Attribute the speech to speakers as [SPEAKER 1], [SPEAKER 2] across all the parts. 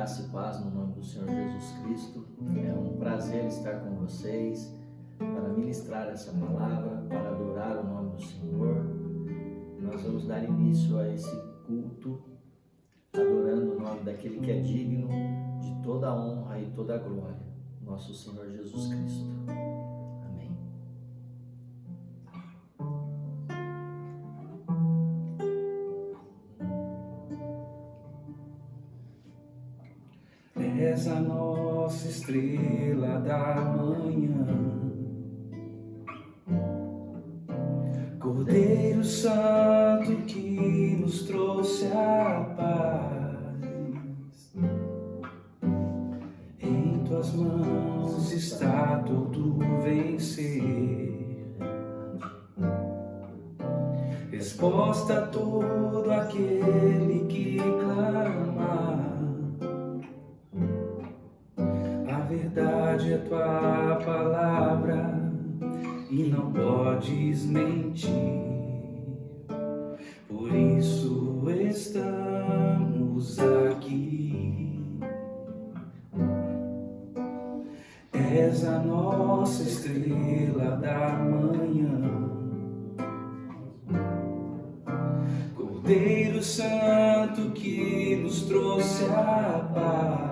[SPEAKER 1] graça e paz no nome do Senhor Jesus Cristo. É um prazer estar com vocês para ministrar essa palavra, para adorar o nome do Senhor. Nós vamos dar início a esse culto, adorando o nome daquele que é digno de toda a honra e toda a glória, nosso Senhor Jesus Cristo. Amém.
[SPEAKER 2] És a nossa estrela da manhã, Cordeiro Santo que nos trouxe a paz. Em tuas mãos está todo vencer, resposta a todo aquele que clama. A verdade é tua palavra e não podes mentir. Por isso estamos aqui. És a nossa estrela da manhã, Cordeiro Santo que nos trouxe a paz.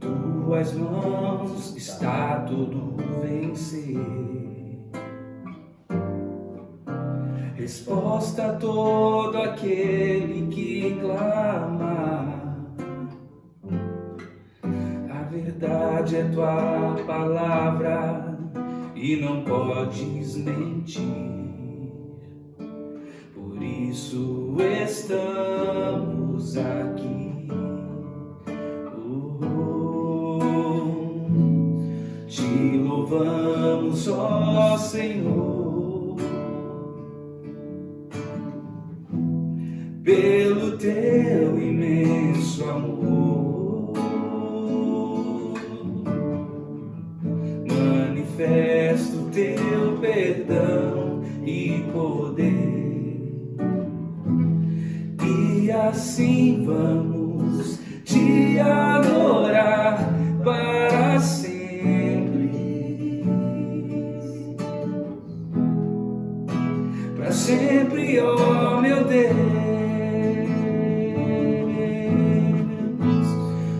[SPEAKER 2] Tuas mãos está todo vencer, resposta a todo aquele que clama. A verdade é tua palavra e não podes mentir. Por isso estamos aqui. Te louvamos, ó Senhor, pelo teu imenso amor. Manifesta o teu perdão e poder, e assim vamos te adorar para sempre. Para sempre, ó meu Deus,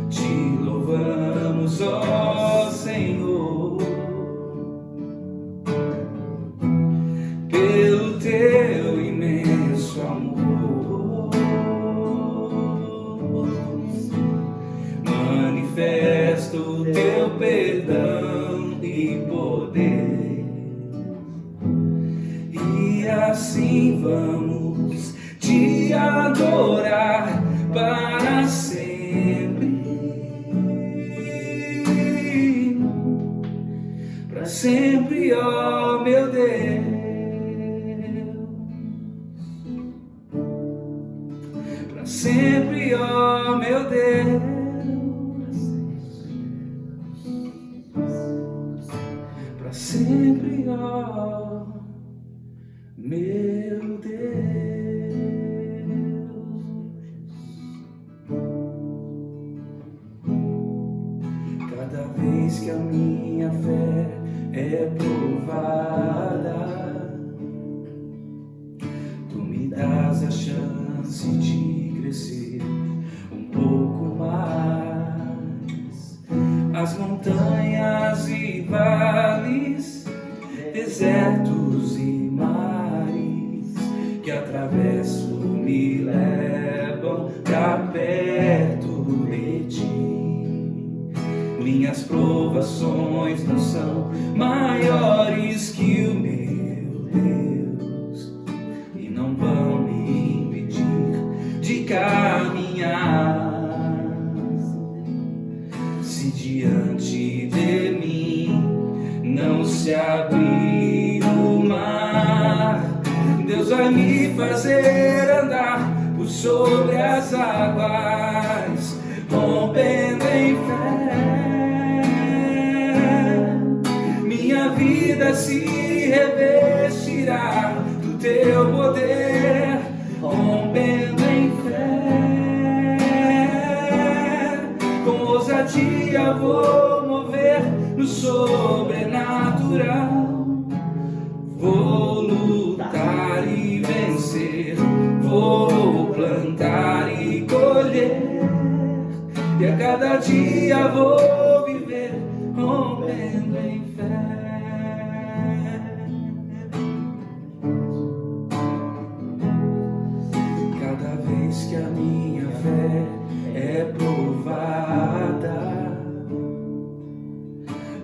[SPEAKER 2] te louvamos, ó Senhor, pelo teu imenso amor. Manifesta o teu perdão e poder, e assim vamos te adorar para sempre. Para sempre, ó meu Deus, para sempre, ó meu Deus, para sempre, ó meu Deus. Cada vez que a minha fé é provada, tu me dás a chance de crescer um pouco mais. As montanhas e vales, desertos e mares que atravesso me levam pra perto de ti. Minhas provações não são maiores que o meu Deus e não vão me impedir de caminhar. Se diante de mim não se abrir o mar, Deus vai me fazer andar por sobre as águas, rompendo em fé. Minha vida se revestirá do teu poder, rompendo em fé. dia vou mover no sobrenatural. Vou lutar e vencer, vou plantar e colher, e a cada dia vou viver rompendo em fé. Cada vez que a minha fé é provada,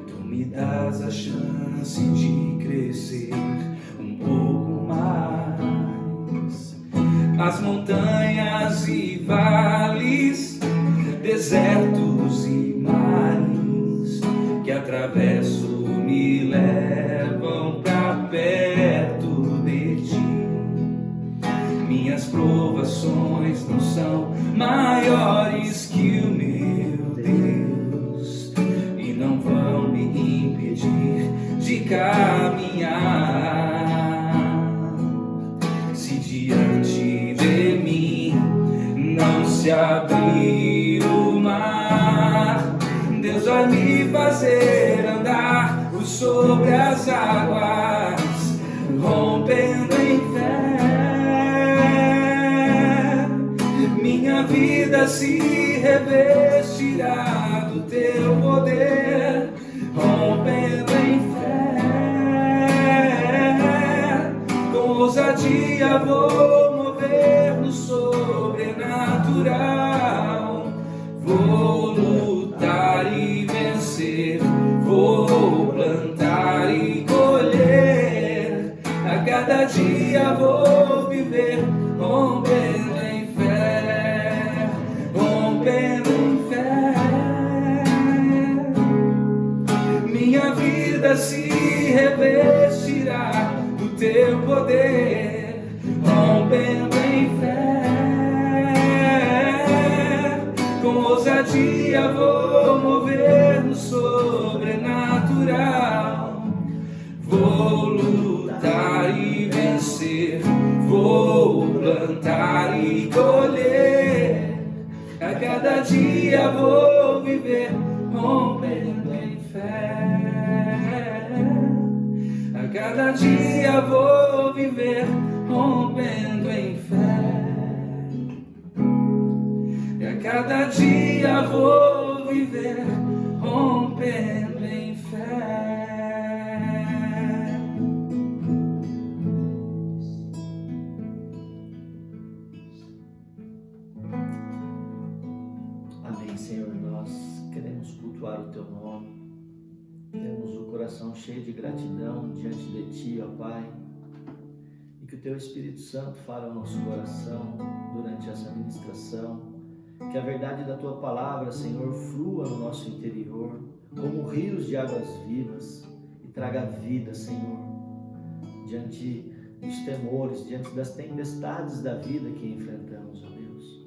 [SPEAKER 2] tu me dás a chance de crescer um pouco mais. As montanhas e vales, desertos e mares que atravesso me levam pra perto de ti. Minhas provações não são maiores que o meu Deus e não vão me impedir de caminhar. Se diante de mim não se abrir o mar, Deus vai me fazer andar por sobre as águas, rompendo em fé. Minha vida se revestirá do teu poder, rompendo em fé. Com ousadia vou mover no sobrenatural. Vou lutar e vencer, vou plantar e colher. A cada dia vou viver rompendo em fé, rompendo em fé. Minha vida se revestirá do teu poder, rompendo em fé. Com ousadia vou mover no sobrenatural. Vou lutar e vencer, vou plantar e colher. A cada dia vou viver rompendo em fé. A cada dia vou viver rompendo em fé. E a cada dia vou viver rompendo em fé.
[SPEAKER 1] Amém, Senhor. Nós queremos cultuar o teu nome. Temos o coração cheio de gratidão diante de ti, ó Pai. E que o teu Espírito Santo fale ao nosso coração durante essa ministração. Que a verdade da tua palavra, Senhor, flua no nosso interior como rios de águas vivas e traga vida, Senhor, diante dos temores, diante das tempestades da vida que enfrentamos, ó Deus.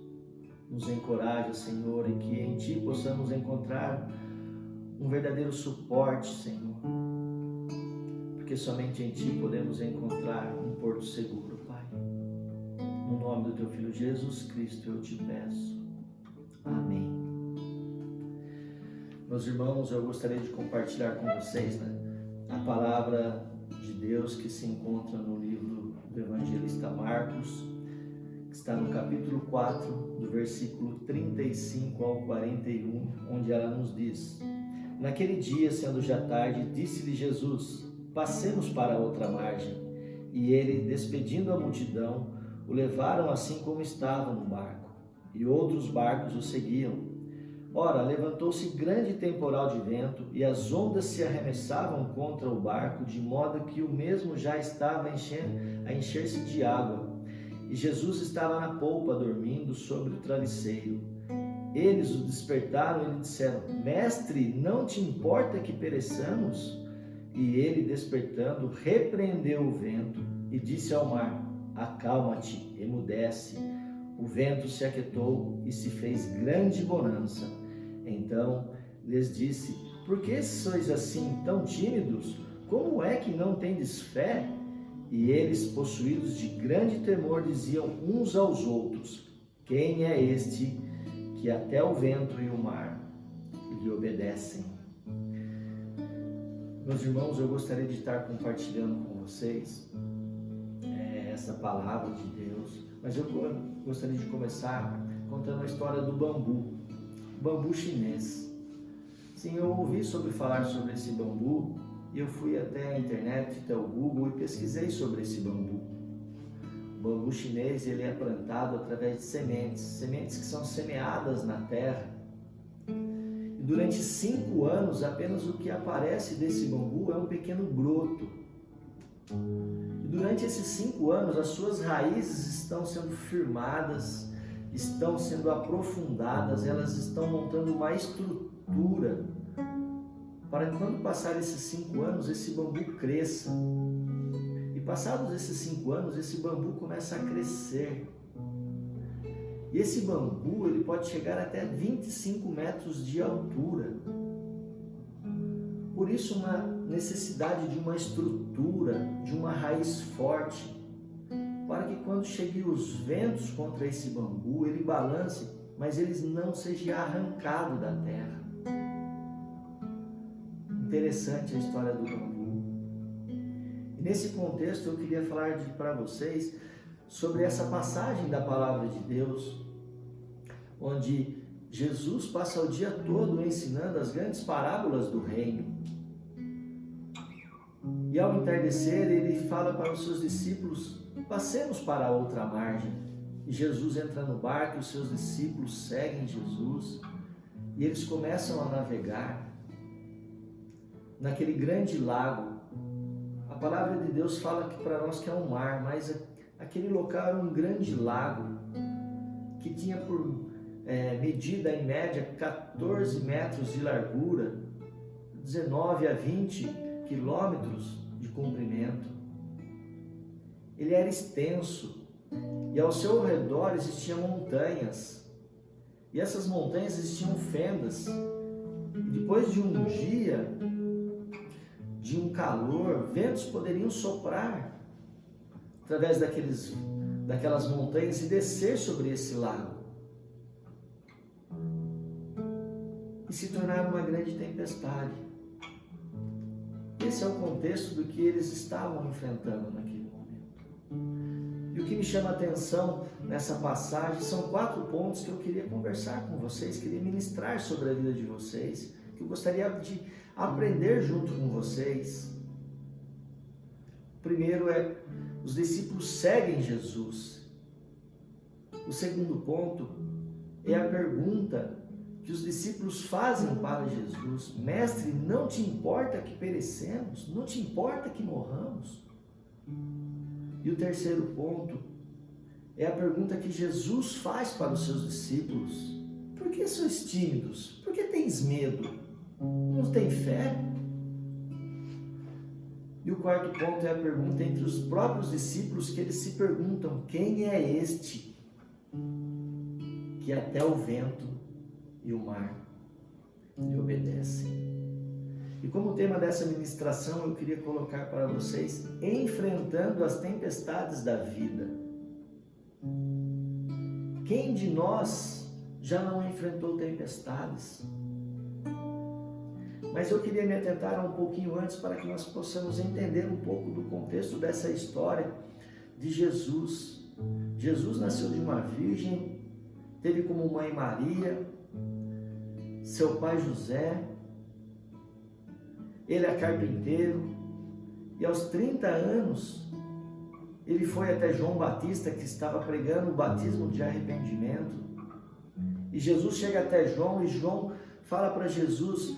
[SPEAKER 1] Nos encoraja, Senhor, e que em ti possamos encontrar um verdadeiro suporte, Senhor, porque somente em ti podemos encontrar um porto seguro, Pai. No nome do teu Filho Jesus Cristo eu te peço. Amém. Meus irmãos, eu gostaria de compartilhar com vocês a palavra de Deus que se encontra no livro do evangelista Marcos, que está no capítulo 4, do versículo 35 ao 41, onde ela nos diz: Naquele dia, sendo já tarde, disse-lhe Jesus: Passemos para a outra margem. E ele, despedindo a multidão, o levaram assim como estava no barco, e outros barcos o seguiam. Ora, levantou-se grande temporal de vento, e as ondas se arremessavam contra o barco, de modo que o mesmo já estava a encher-se de água. E Jesus estava na polpa, dormindo sobre o travesseiro. Eles o despertaram e lhe disseram: Mestre, não te importa que pereçamos? E ele, despertando, repreendeu o vento e disse ao mar: Acalma-te, emudece. O vento se aquietou e se fez grande bonança. Então lhes disse: Por que sois assim tão tímidos? Como é que não tendes fé? E eles, possuídos de grande temor, diziam uns aos outros: Quem é este que até o vento e o mar lhe obedecem. Meus irmãos, eu gostaria de estar compartilhando com vocês essa palavra de Deus, mas eu gostaria de começar contando a história do bambu chinês. Sim, eu ouvi falar sobre esse bambu e eu fui até a internet, até o Google e pesquisei sobre esse bambu. O bambu chinês, ele é plantado através de sementes que são semeadas na terra. E durante 5 anos, apenas o que aparece desse bambu é um pequeno broto. E durante esses 5 anos, as suas raízes estão sendo firmadas, estão sendo aprofundadas, elas estão montando uma estrutura para que quando passar esses 5 anos, esse bambu cresça. E passados esses 5 anos, esse bambu começa a crescer. E esse bambu, ele pode chegar até 25 metros de altura. Por isso, uma necessidade de uma estrutura, de uma raiz forte, para que quando cheguem os ventos contra esse bambu, ele balance, mas ele não seja arrancado da terra. Interessante a história do bambu. E nesse contexto eu queria falar para vocês sobre essa passagem da palavra de Deus, onde Jesus passa o dia todo ensinando as grandes parábolas do reino. E ao entardecer ele fala para os seus discípulos: passemos para a outra margem. E Jesus entra no barco e os seus discípulos seguem Jesus e eles começam a navegar naquele grande lago. A palavra de Deus fala que para nós que é um mar, mas aquele local era um grande lago que tinha por medida em média 14 metros de largura, 19 a 20 quilômetros de comprimento. Ele era extenso e ao seu redor existiam montanhas, e essas montanhas existiam fendas, e depois de um dia de um calor, ventos poderiam soprar através daquelas montanhas e descer sobre esse lago e se tornar uma grande tempestade. Esse é o contexto do que eles estavam enfrentando naquele momento. E o que me chama a atenção nessa passagem são 4 pontos que eu queria conversar com vocês, queria ministrar sobre a vida de vocês, que eu gostaria de aprender junto com vocês. O primeiro é: os discípulos seguem Jesus. O segundo ponto é a pergunta que os discípulos fazem para Jesus: Mestre, não te importa que perecemos? Não te importa que morramos? E o terceiro ponto é a pergunta que Jesus faz para os seus discípulos: por que sois tímidos? Por que tens medo? Não tem fé? E o quarto ponto é a pergunta entre os próprios discípulos, que eles se perguntam: quem é este que até o vento e o mar lhe obedecem? E como tema dessa ministração, eu queria colocar para vocês: enfrentando as tempestades da vida. Quem de nós já não enfrentou tempestades? Mas eu queria me atentar um pouquinho antes para que nós possamos entender um pouco do contexto dessa história de Jesus. Jesus nasceu de uma virgem, teve como mãe Maria, seu pai José. Ele é carpinteiro e aos 30 anos ele foi até João Batista, que estava pregando o batismo de arrependimento. E Jesus chega até João e João fala para Jesus: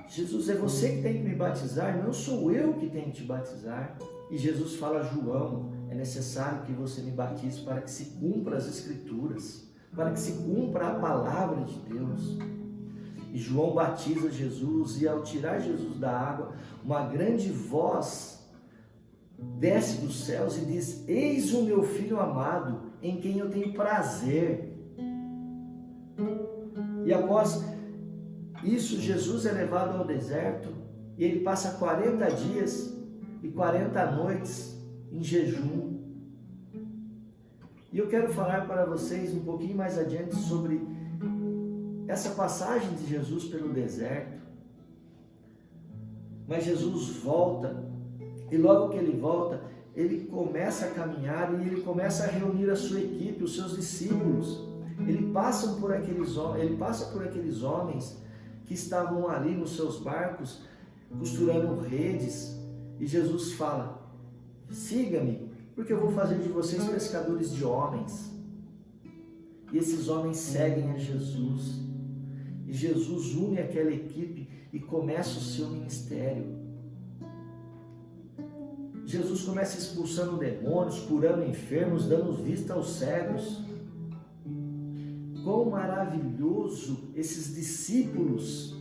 [SPEAKER 1] Jesus, é você que tem que me batizar, não sou eu que tenho que te batizar. E Jesus fala: João, é necessário que você me batize para que se cumpra as Escrituras, para que se cumpra a palavra de Deus. E João batiza Jesus, e ao tirar Jesus da água, uma grande voz desce dos céus e diz: eis o meu filho amado, em quem eu tenho prazer. E após isso, Jesus é levado ao deserto e ele passa 40 dias e 40 noites em jejum. E eu quero falar para vocês um pouquinho mais adiante sobre essa passagem de Jesus pelo deserto. Mas Jesus volta, e logo que ele volta, ele começa a caminhar e ele começa a reunir a sua equipe, os seus discípulos. Ele passa por aqueles homens que estavam ali nos seus barcos, costurando redes, e Jesus fala: siga-me, porque eu vou fazer de vocês pescadores de homens. E esses homens seguem a Jesus. E Jesus une aquela equipe e começa o seu ministério. Jesus começa expulsando demônios, curando enfermos, dando vista aos cegos. Quão maravilhoso esses discípulos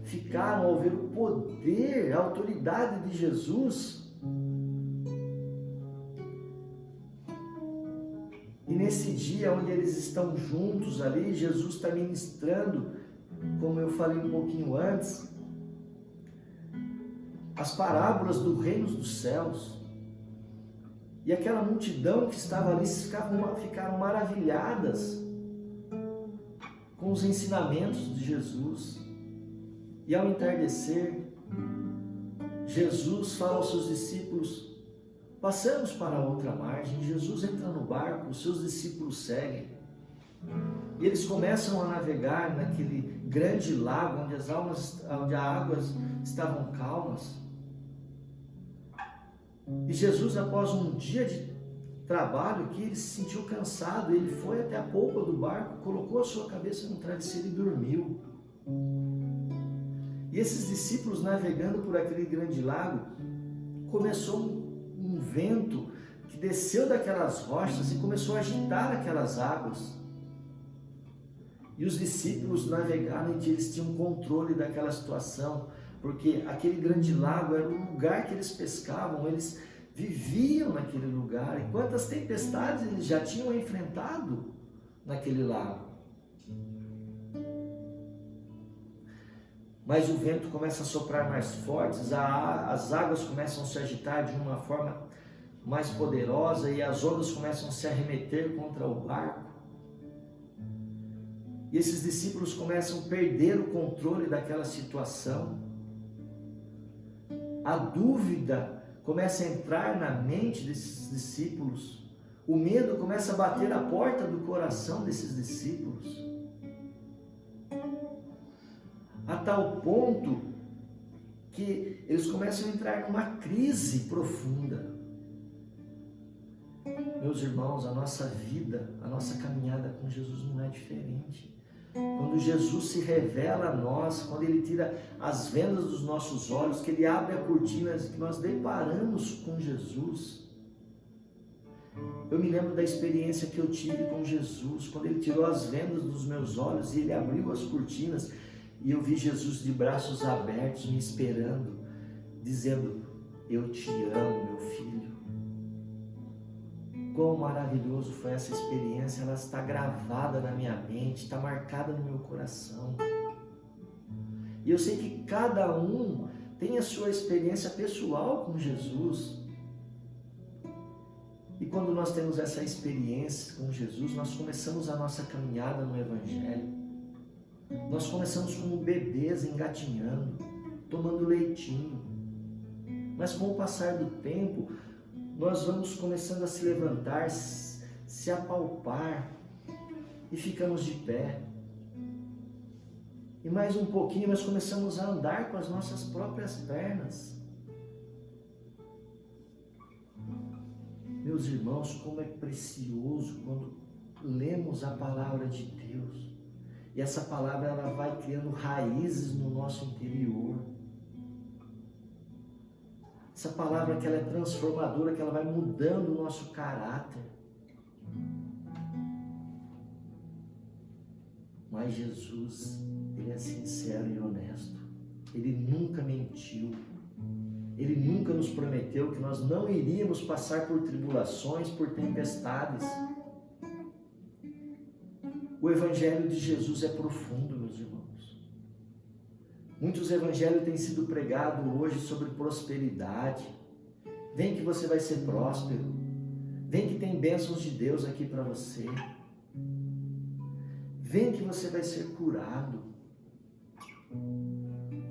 [SPEAKER 1] ficaram ao ver o poder, a autoridade de Jesus. E nesse dia onde eles estão juntos ali, Jesus está ministrando, como eu falei um pouquinho antes, as parábolas do reino dos céus. E aquela multidão que estava ali ficaram maravilhadas com os ensinamentos de Jesus. E ao entardecer, Jesus fala aos seus discípulos: passamos para a outra margem. Jesus entra no barco, os seus discípulos seguem. E eles começam a navegar naquele grande lago onde as águas estavam calmas. E Jesus, após um dia de trabalho aqui, ele se sentiu cansado. Ele foi até a polpa do barco, colocou a sua cabeça no travesseiro e dormiu. E esses discípulos, navegando por aquele grande lago, começou um vento que desceu daquelas rochas e começou a agitar aquelas águas. E os discípulos navegaram e eles tinham controle daquela situação, porque aquele grande lago era o lugar que eles pescavam, eles viviam naquele lugar. E quantas tempestades eles já tinham enfrentado naquele lago. Mas o vento começa a soprar mais forte, as águas começam a se agitar de uma forma mais poderosa e as ondas começam a se arremeter contra o barco. E esses discípulos começam a perder o controle daquela situação. A dúvida começa a entrar na mente desses discípulos. O medo começa a bater a porta do coração desses discípulos. A tal ponto que eles começam a entrar numa crise profunda. Meus irmãos, a nossa vida, a nossa caminhada com Jesus não é diferente. Quando Jesus se revela a nós, quando Ele tira as vendas dos nossos olhos, que Ele abre a cortina e que nós deparamos com Jesus. Eu me lembro da experiência que eu tive com Jesus, quando Ele tirou as vendas dos meus olhos e Ele abriu as cortinas e eu vi Jesus de braços abertos me esperando, dizendo: eu te amo, meu filho. Quão maravilhoso foi essa experiência, ela está gravada na minha mente, está marcada no meu coração. E eu sei que cada um tem a sua experiência pessoal com Jesus. E quando nós temos essa experiência com Jesus, nós começamos a nossa caminhada no Evangelho. Nós começamos como bebês engatinhando, tomando leitinho. Mas com o passar do tempo, nós vamos começando a se levantar, se apalpar e ficamos de pé. E mais um pouquinho nós começamos a andar com as nossas próprias pernas. Meus irmãos, como é precioso quando lemos a palavra de Deus. E essa palavra ela vai criando raízes no nosso interior. Essa palavra que ela é transformadora, que ela vai mudando o nosso caráter. Mas Jesus, Ele é sincero e honesto. Ele nunca mentiu. Ele nunca nos prometeu que nós não iríamos passar por tribulações, por tempestades. O Evangelho de Jesus é profundo, meus irmãos. Muitos evangelhos têm sido pregados hoje sobre prosperidade. Vem que você vai ser próspero. Vem que tem bênçãos de Deus aqui para você. Vem que você vai ser curado.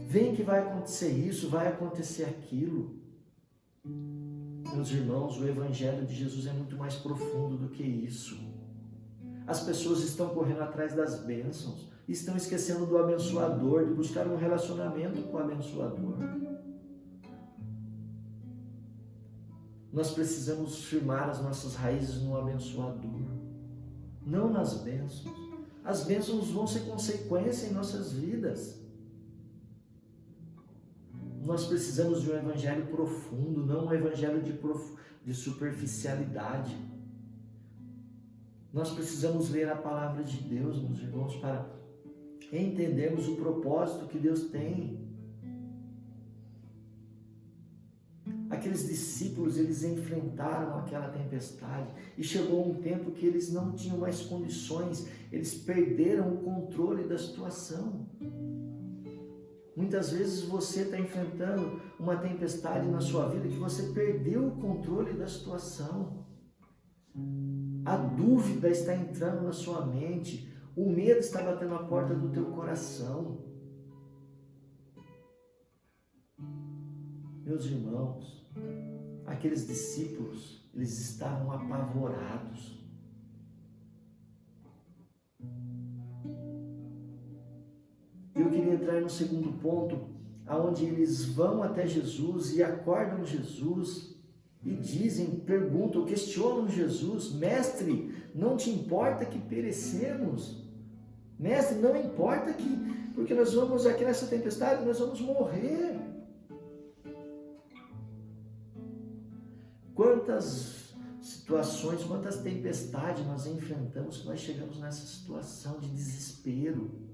[SPEAKER 1] Vem que vai acontecer isso, vai acontecer aquilo. Meus irmãos, o Evangelho de Jesus é muito mais profundo do que isso. As pessoas estão correndo atrás das bênçãos, estão esquecendo do abençoador, de buscar um relacionamento com o abençoador. Nós precisamos firmar as nossas raízes no abençoador, não nas bênçãos. As bênçãos vão ser consequência em nossas vidas. Nós precisamos de um evangelho profundo, não um evangelho de superficialidade. Nós precisamos ler a palavra de Deus, meus irmãos, para entendermos o propósito que Deus tem. Aqueles discípulos, eles enfrentaram aquela tempestade e chegou um tempo que eles não tinham mais condições, eles perderam o controle da situação. Muitas vezes você está enfrentando uma tempestade na sua vida que você perdeu o controle da situação. A dúvida está entrando na sua mente, o medo está batendo a porta do teu coração. Meus irmãos, aqueles discípulos, eles estavam apavorados. Eu queria entrar no segundo ponto, aonde eles vão até Jesus e acordam Jesus e dizem, perguntam, questionam Jesus: mestre, não te importa que perecemos? Mestre, não importa que, porque nós vamos aqui nessa tempestade, nós vamos morrer. Quantas situações, quantas tempestades nós enfrentamos que nós chegamos nessa situação de desespero.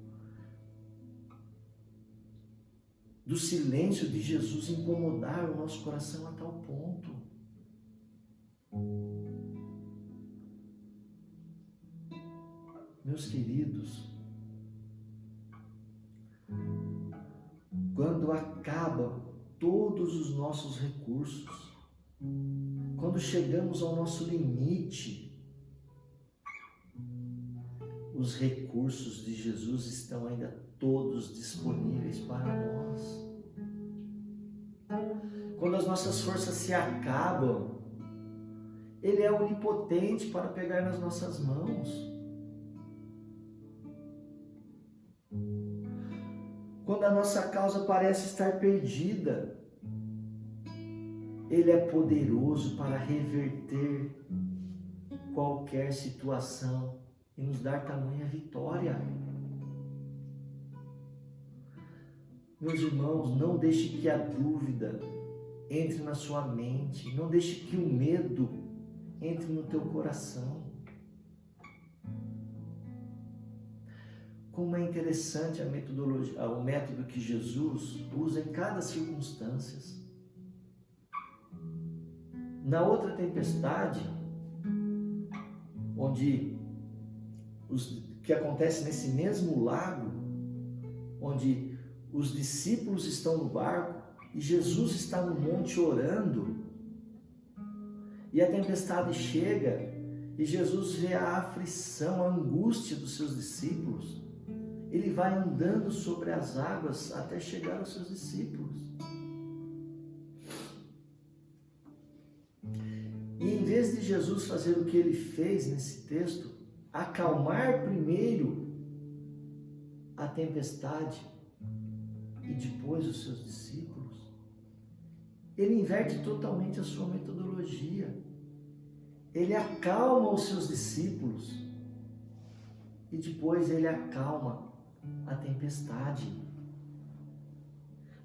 [SPEAKER 1] Do silêncio de Jesus incomodar o nosso coração a tal ponto. Meus queridos, quando acabam todos os nossos recursos, quando chegamos ao nosso limite, os recursos de Jesus estão ainda todos disponíveis para nós. Quando as nossas forças se acabam, Ele é onipotente para pegar nas nossas mãos. Quando a nossa causa parece estar perdida, Ele é poderoso para reverter qualquer situação e nos dar tamanha vitória. Meus irmãos, não deixe que a dúvida entre na sua mente, não deixe que o medo entre no teu coração. Como é interessante a metodologia, o método que Jesus usa em cada circunstância. Na outra tempestade, que acontece nesse mesmo lago, onde os discípulos estão no barco e Jesus está no monte orando, e a tempestade chega e Jesus vê a aflição, a angústia dos seus discípulos. Ele vai andando sobre as águas até chegar aos seus discípulos. E em vez de Jesus fazer o que ele fez nesse texto, acalmar primeiro a tempestade e depois os seus discípulos, ele inverte totalmente a sua metodologia. Ele acalma os seus discípulos e depois ele acalma a tempestade.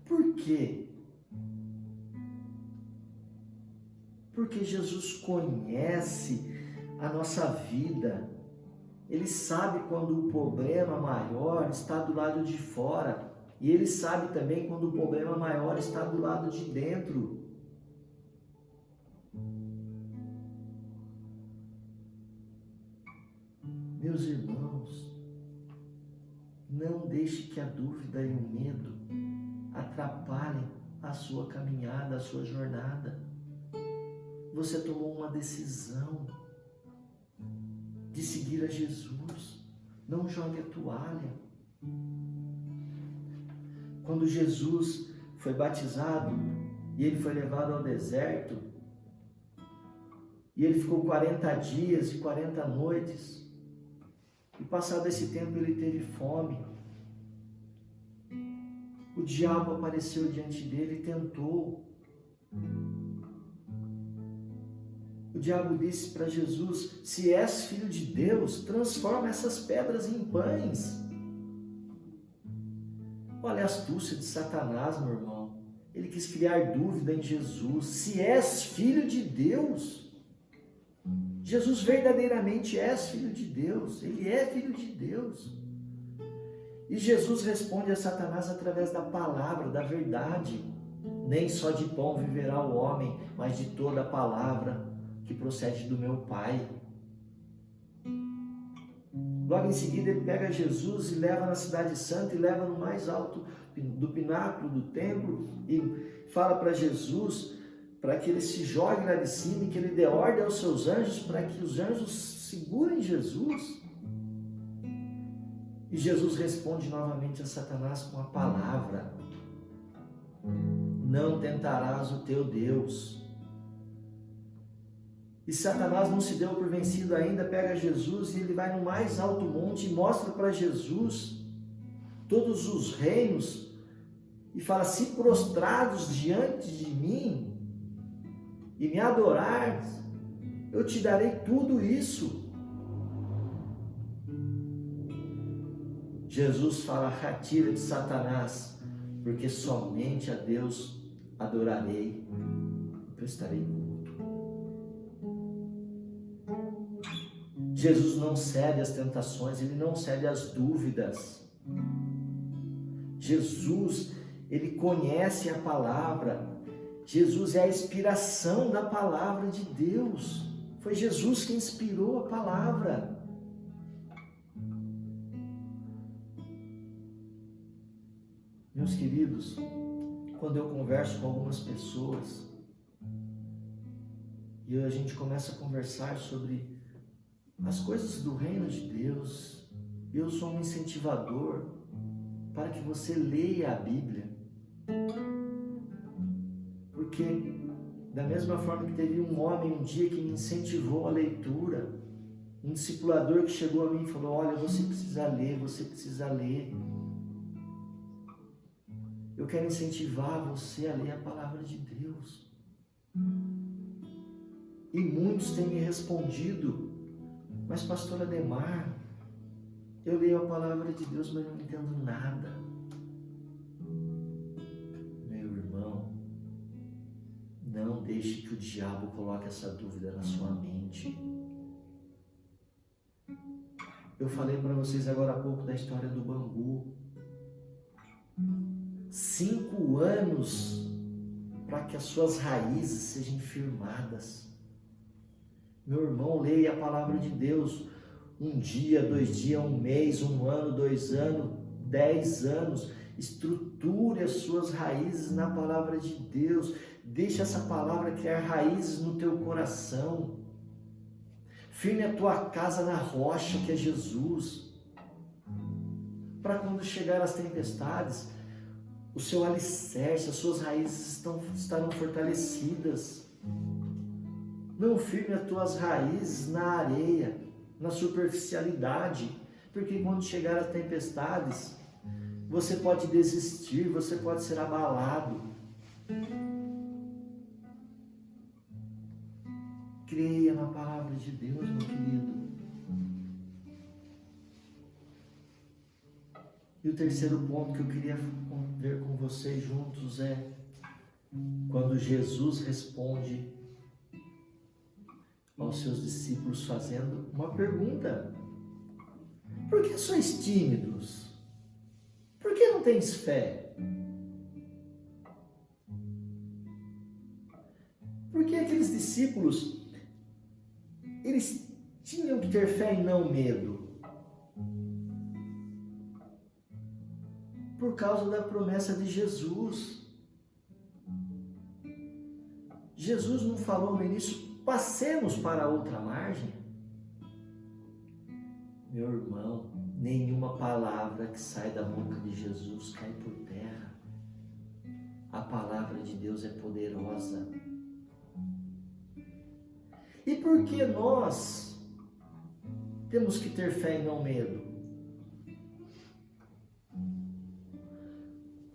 [SPEAKER 1] Por quê? Porque Jesus conhece a nossa vida. Ele sabe quando o problema maior está do lado de fora. E Ele sabe também quando o problema maior está do lado de dentro. Meus irmãos, não deixe que a dúvida e o medo atrapalhem a sua caminhada, a sua jornada. Você tomou uma decisão de seguir a Jesus. Não jogue a toalha. Quando Jesus foi batizado e ele foi levado ao deserto, e ele ficou 40 dias e 40 noites, e passado esse tempo ele teve fome. O diabo apareceu diante dele e tentou. O diabo disse para Jesus: se és filho de Deus, transforma essas pedras em pães. Olha a astúcia de Satanás, meu irmão. Ele quis criar dúvida em Jesus. Se és filho de Deus, Jesus verdadeiramente é filho de Deus. Ele é filho de Deus. E Jesus responde a Satanás através da palavra, da verdade. Nem só de pão viverá o homem, mas de toda a palavra que procede do meu Pai. Logo em seguida ele pega Jesus e leva na cidade santa e leva no mais alto do pináculo do templo e fala para Jesus para que ele se jogue lá de cima e que ele dê ordem aos seus anjos para que os anjos segurem Jesus. E Jesus responde novamente a Satanás com a palavra: não tentarás o teu Deus. E Satanás não se deu por vencido ainda, pega Jesus e ele vai no mais alto monte e mostra para Jesus todos os reinos e fala: se prostrados diante de mim e me adorares, eu te darei tudo isso. Jesus fala: retira de Satanás, porque somente a Deus adorarei e prestarei culto. Jesus não cede às tentações, ele não cede às dúvidas. Jesus, ele conhece a palavra. Jesus é a inspiração da palavra de Deus. Foi Jesus que inspirou a palavra. Meus queridos, quando eu converso com algumas pessoas e a gente começa a conversar sobre as coisas do reino de Deus, eu sou um incentivador para que você leia a Bíblia. Porque da mesma forma que teve um homem um dia que me incentivou a leitura, um discipulador que chegou a mim e falou: olha, você precisa ler, você precisa ler. Eu quero incentivar você a ler a palavra de Deus. E muitos têm me respondido: mas pastor Ademar, eu leio a palavra de Deus, mas não entendo nada. Meu irmão, não deixe que o diabo coloque essa dúvida na sua mente. Eu falei para vocês agora há pouco da história do bambu. 5 anos para que as suas raízes sejam firmadas. Meu irmão, leia a palavra de Deus. 1 dia, 2 dias, 1 mês, 1 ano, 2 anos, 10 anos. Estruture as suas raízes na palavra de Deus. Deixa essa palavra criar raízes no teu coração. Firme a tua casa na rocha que é Jesus. Para quando chegar as tempestades, o seu alicerce, as suas raízes estarão fortalecidas. Não firme as tuas raízes na areia, na superficialidade, porque quando chegar as tempestades, você pode desistir, você pode ser abalado. Creia na palavra de Deus, meu querido. E o terceiro ponto que eu queria ver com vocês juntos é quando Jesus responde aos seus discípulos fazendo uma pergunta: por que sois tímidos? Por que não tens fé? Porque aqueles discípulos, eles tinham que ter fé e não medo. Por causa da promessa de Jesus. Jesus não falou no início: passemos para a outra margem? Meu irmão, nenhuma palavra que sai da boca de Jesus cai por terra. A palavra de Deus é poderosa. E por que nós temos que ter fé e não medo?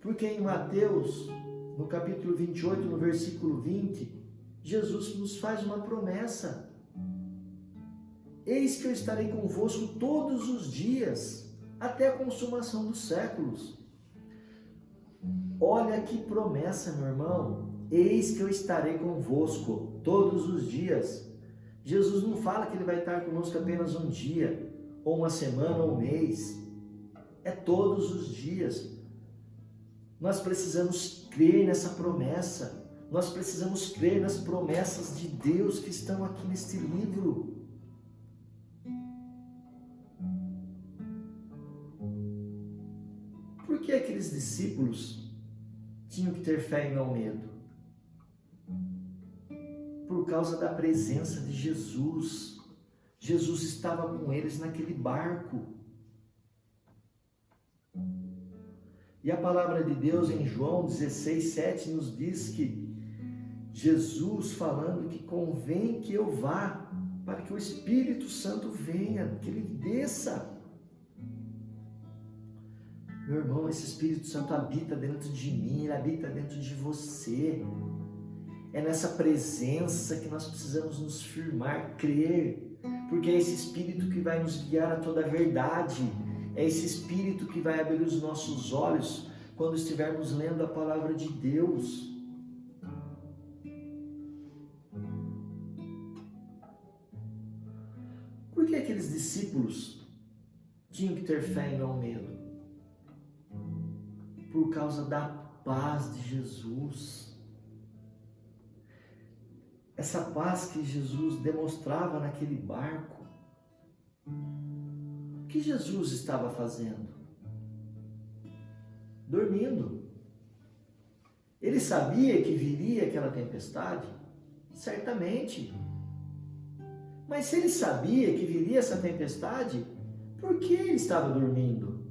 [SPEAKER 1] Porque em Mateus, no capítulo 28, no versículo 20, Jesus nos faz uma promessa. Eis que eu estarei convosco todos os dias, até a consumação dos séculos. Olha que promessa, meu irmão. Eis que eu estarei convosco todos os dias. Jesus não fala que ele vai estar conosco apenas um dia, ou uma semana, ou um mês. É todos os dias. Nós precisamos crer nessa promessa. Nós precisamos crer nas promessas de Deus que estão aqui neste livro. Por que aqueles discípulos tinham que ter fé e não medo? Por causa da presença de Jesus. Jesus estava com eles naquele barco. E a palavra de Deus em João 16:7 nos diz que Jesus falando que convém que eu vá, para que o Espírito Santo venha, que ele desça. Meu irmão, esse Espírito Santo habita dentro de mim, ele habita dentro de você. É nessa presença que nós precisamos nos firmar, crer, porque é esse Espírito que vai nos guiar a toda a verdade. É esse Espírito que vai abrir os nossos olhos quando estivermos lendo a palavra de Deus. Por que aqueles discípulos tinham que ter fé e não medo? Por causa da paz de Jesus. Essa paz que Jesus demonstrava naquele barco. O que Jesus estava fazendo? Dormindo. Ele sabia que viria aquela tempestade? Certamente. Mas se ele sabia que viria essa tempestade, por que ele estava dormindo?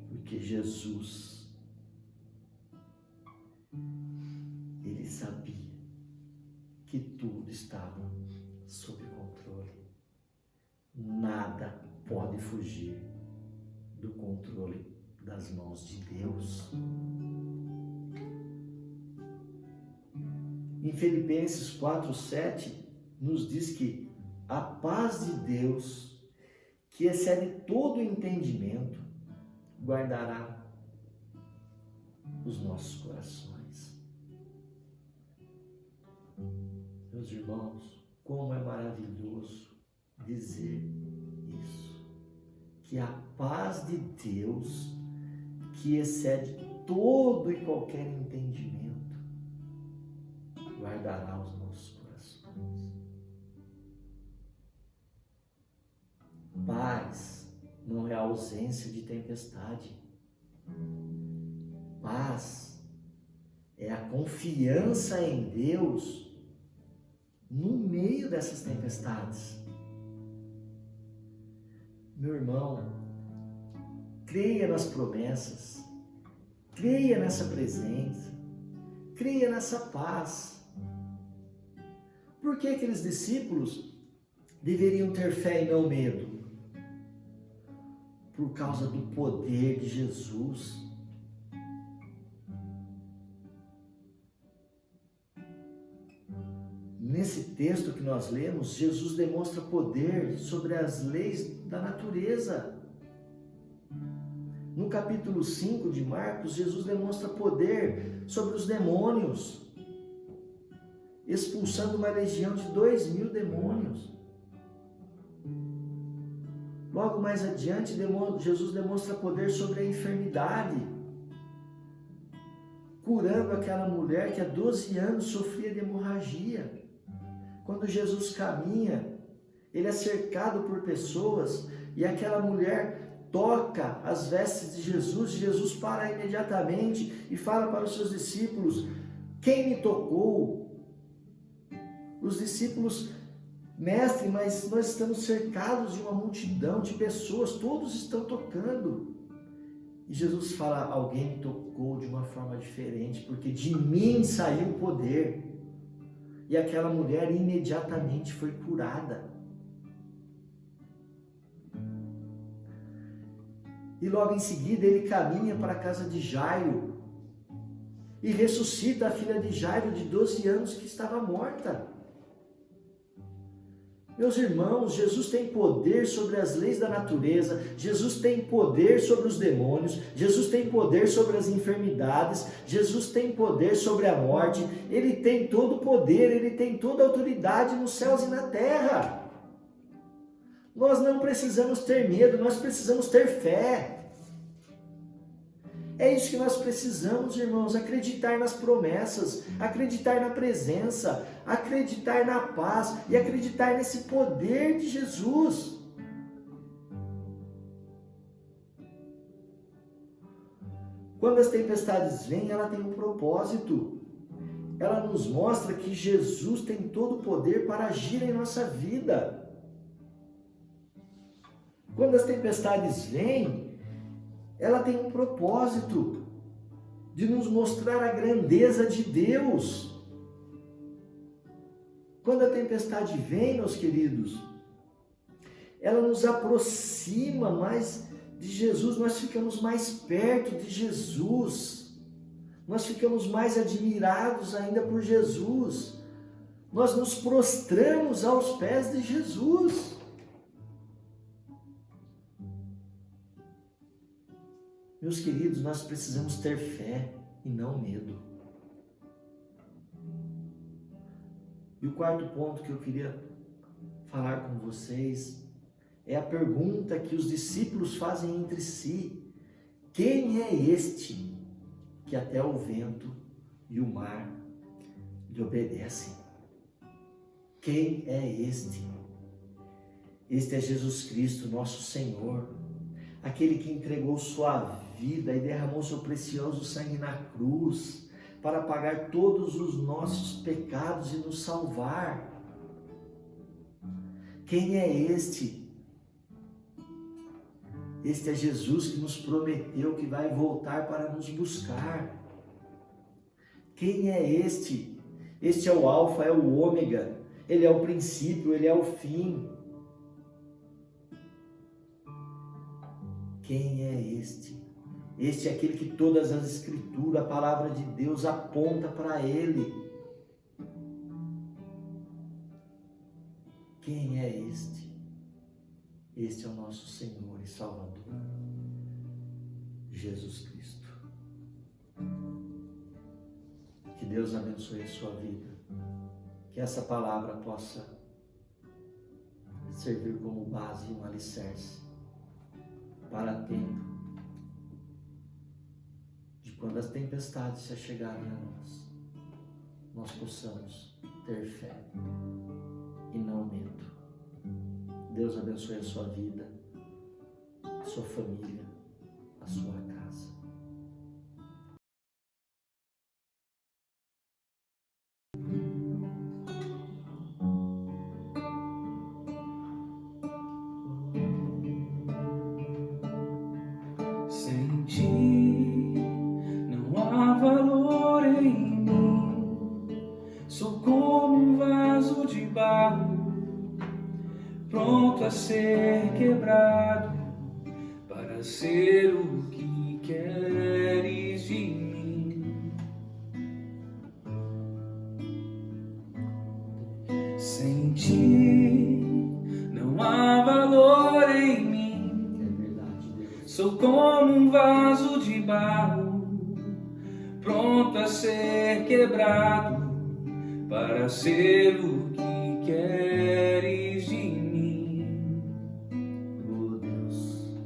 [SPEAKER 1] Porque Jesus, ele sabia que tudo estava sob controle. Nada pode fugir do controle das mãos de Deus. Em Filipenses 4:7 nos diz que a paz de Deus, que excede todo o entendimento, guardará os nossos corações. Meus irmãos, como é maravilhoso dizer isso, que a paz de Deus, que excede todo e qualquer entendimento, guardará os nossos corações. Paz não é a ausência de tempestade. Paz é a confiança em Deus no meio dessas tempestades. Meu irmão, creia nas promessas, creia nessa presença, creia nessa paz. Por que aqueles discípulos deveriam ter fé e não medo? Por causa do poder de Jesus. Nesse texto que nós lemos, Jesus demonstra poder sobre as leis da natureza. No capítulo 5 de Marcos, Jesus demonstra poder sobre os demônios, expulsando uma legião de 2.000 demônios. Logo mais adiante, Jesus demonstra poder sobre a enfermidade, curando aquela mulher que há 12 anos sofria de hemorragia. Quando Jesus caminha, ele é cercado por pessoas e aquela mulher toca as vestes de Jesus. Jesus para imediatamente e fala para os seus discípulos: quem me tocou? Os discípulos, mestre, mas nós estamos cercados de uma multidão de pessoas, todos estão tocando. E Jesus fala, alguém me tocou de uma forma diferente, porque de mim saiu o poder. E aquela mulher imediatamente foi curada. E logo em seguida ele caminha para a casa de Jairo e ressuscita a filha de Jairo de 12 anos que estava morta. Meus irmãos, Jesus tem poder sobre as leis da natureza, Jesus tem poder sobre os demônios, Jesus tem poder sobre as enfermidades, Jesus tem poder sobre a morte, Ele tem todo o poder, Ele tem toda a autoridade nos céus e na terra. Nós não precisamos ter medo, nós precisamos ter fé. É isso que nós precisamos, irmãos, acreditar nas promessas, acreditar na presença, acreditar na paz e acreditar nesse poder de Jesus. Quando as tempestades vêm, ela tem um propósito. Ela nos mostra que Jesus tem todo o poder para agir em nossa vida. Quando as tempestades vêm, ela tem um propósito de nos mostrar a grandeza de Deus. Quando a tempestade vem, meus queridos, ela nos aproxima mais de Jesus, nós ficamos mais perto de Jesus, nós ficamos mais admirados ainda por Jesus, nós nos prostramos aos pés de Jesus. Meus queridos, nós precisamos ter fé e não medo. E o quarto ponto que eu queria falar com vocês é a pergunta que os discípulos fazem entre si: quem é este que até o vento e o mar lhe obedecem? Quem é este? Este é Jesus Cristo, nosso Senhor, aquele que entregou sua vida e derramou seu precioso sangue na cruz para pagar todos os nossos pecados e nos salvar. Quem é este? Este é Jesus que nos prometeu que vai voltar para nos buscar. Quem é este? Este é o Alfa, é o Ômega, ele é o princípio, ele é o fim. Quem é este? Este é aquele que todas as escrituras, a palavra de Deus aponta para ele. Quem é este? Este é o nosso Senhor e Salvador, Jesus Cristo. Que Deus abençoe a sua vida. Que essa palavra possa servir como base e um alicerce para tempo de quando as tempestades se achegarem a nós possamos ter fé e não medo. Deus abençoe a sua vida, a sua família, a sua casa.
[SPEAKER 2] Sem ti não há valor em mim. Sou como um vaso de barro, pronto a ser quebrado, para ser o que queres de mim. Sem ti não há valor em mim.
[SPEAKER 1] É verdade, Deus.
[SPEAKER 2] Sou como um vaso de barro, pronto a ser quebrado, para ser o que queres de mim.
[SPEAKER 1] Oh, Deus.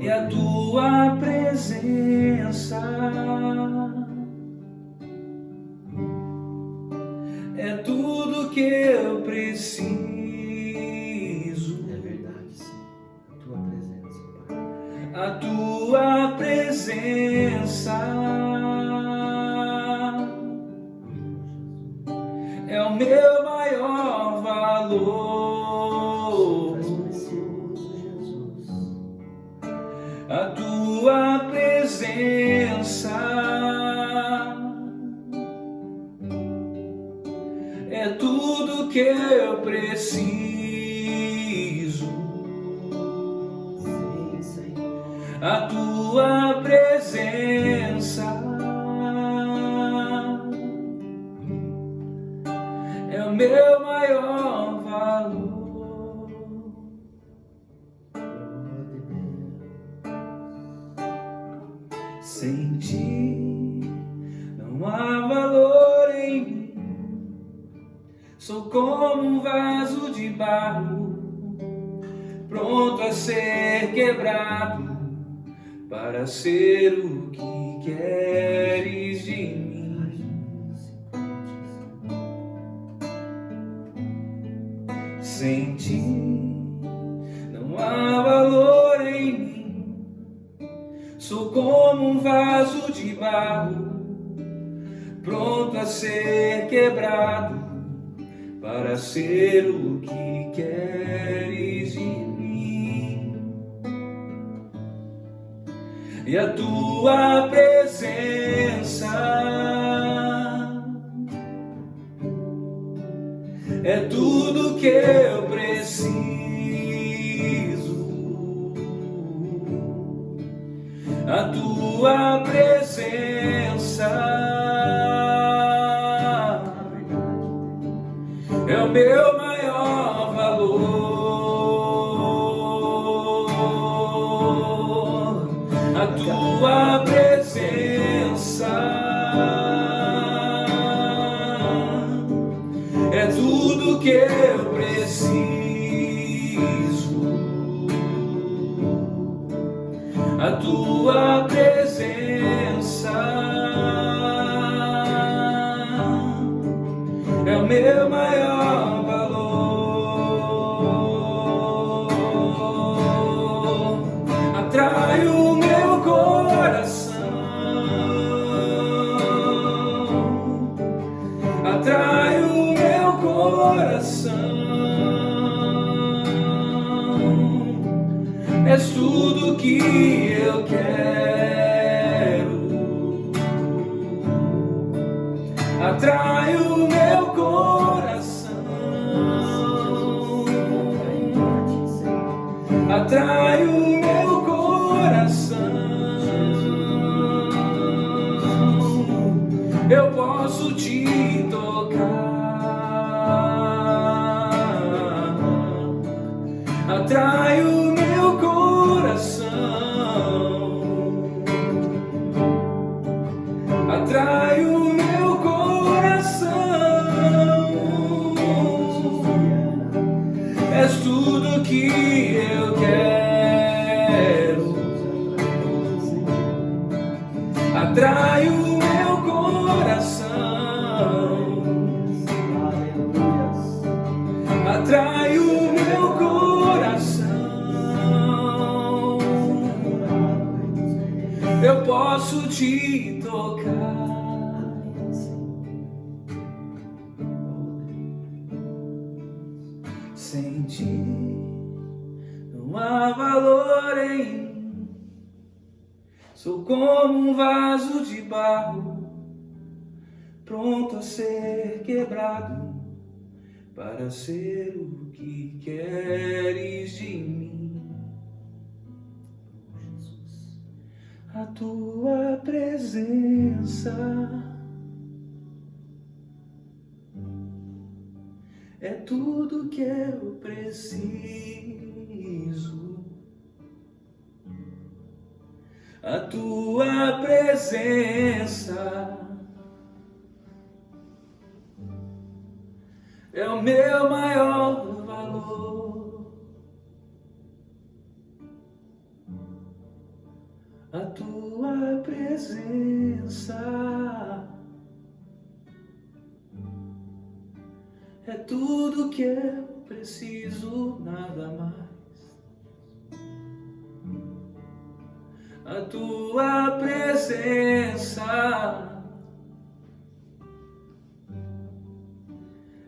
[SPEAKER 2] E a tua presença é tudo que eu preciso.
[SPEAKER 1] É verdade, sim. A tua presença, Pai.
[SPEAKER 2] A tua presença é o meu maior valor.
[SPEAKER 1] Faz precioso, Jesus.
[SPEAKER 2] A tua presença é tudo que eu preciso.
[SPEAKER 1] Sim, Senhor.
[SPEAKER 2] A tua presença é o meu maior valor. Sem ti não há valor em mim. Sou como um vaso de barro, pronto a ser quebrado, para ser o que queres de mim. Sem ti não há valor em mim. Sou como um vaso de barro, pronto a ser quebrado, para ser o que queres de mim. E a tua presença é tudo que eu preciso. A tua presença é o meu maior valor. A tua presença é tudo que eu preciso. A tua presença é o meu maior valor. Atrai o meu coração, atrai o meu coração. És tudo que eu quero. Atrai o meu coração, atrai o meu coração. Eu posso te tocar. Atrai o meu coração, atrai o meu coração. És tudo que eu quero. Atrai o meu coração, atrai o meu coração. Eu posso te tocar. Sem ti não há valor em mim. Sou como um vaso de barro, pronto a ser quebrado, para ser o que queres de mim. A tua presença é tudo que eu preciso. A tua presença é o meu maior valor. A tua presença é tudo que eu preciso, nada mais. A tua presença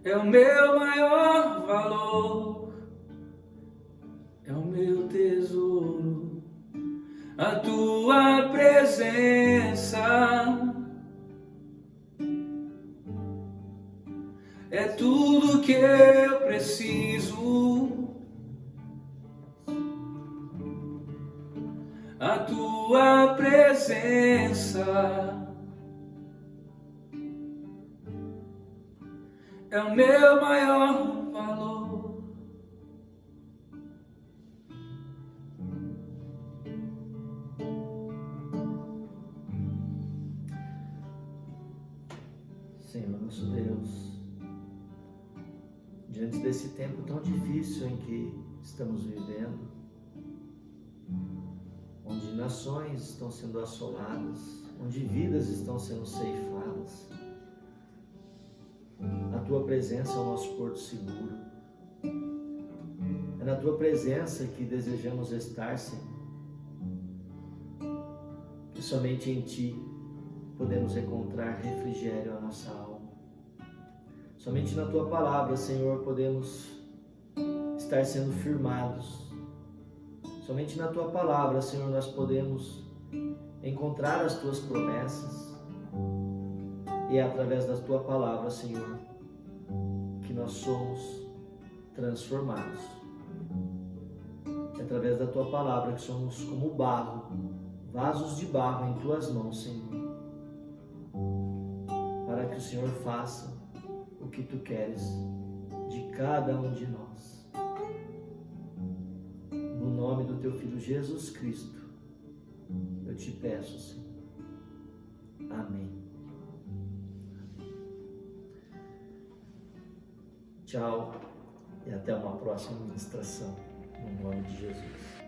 [SPEAKER 2] é o meu maior valor, é o meu tesouro, a tua presença é tudo que eu preciso. A tua presença é o meu maior valor.
[SPEAKER 1] Senhor nosso Deus, diante desse tempo tão difícil em que estamos vivendo, onde nações estão sendo assoladas, onde vidas estão sendo ceifadas, a Tua presença é o nosso porto seguro. É na Tua presença que desejamos estar, Senhor. E somente em Ti podemos encontrar refrigério à nossa alma. Somente na Tua palavra, Senhor, podemos estar sendo firmados. Somente na Tua palavra, Senhor, nós podemos encontrar as Tuas promessas. E é através da Tua palavra, Senhor, que nós somos transformados. É através da Tua palavra que somos como barro, vasos de barro em Tuas mãos, Senhor, para que o Senhor faça o que Tu queres de cada um de nós. No nome do Teu Filho Jesus Cristo, eu te peço, Senhor. Amém. Tchau e até uma próxima ministração, no nome de Jesus.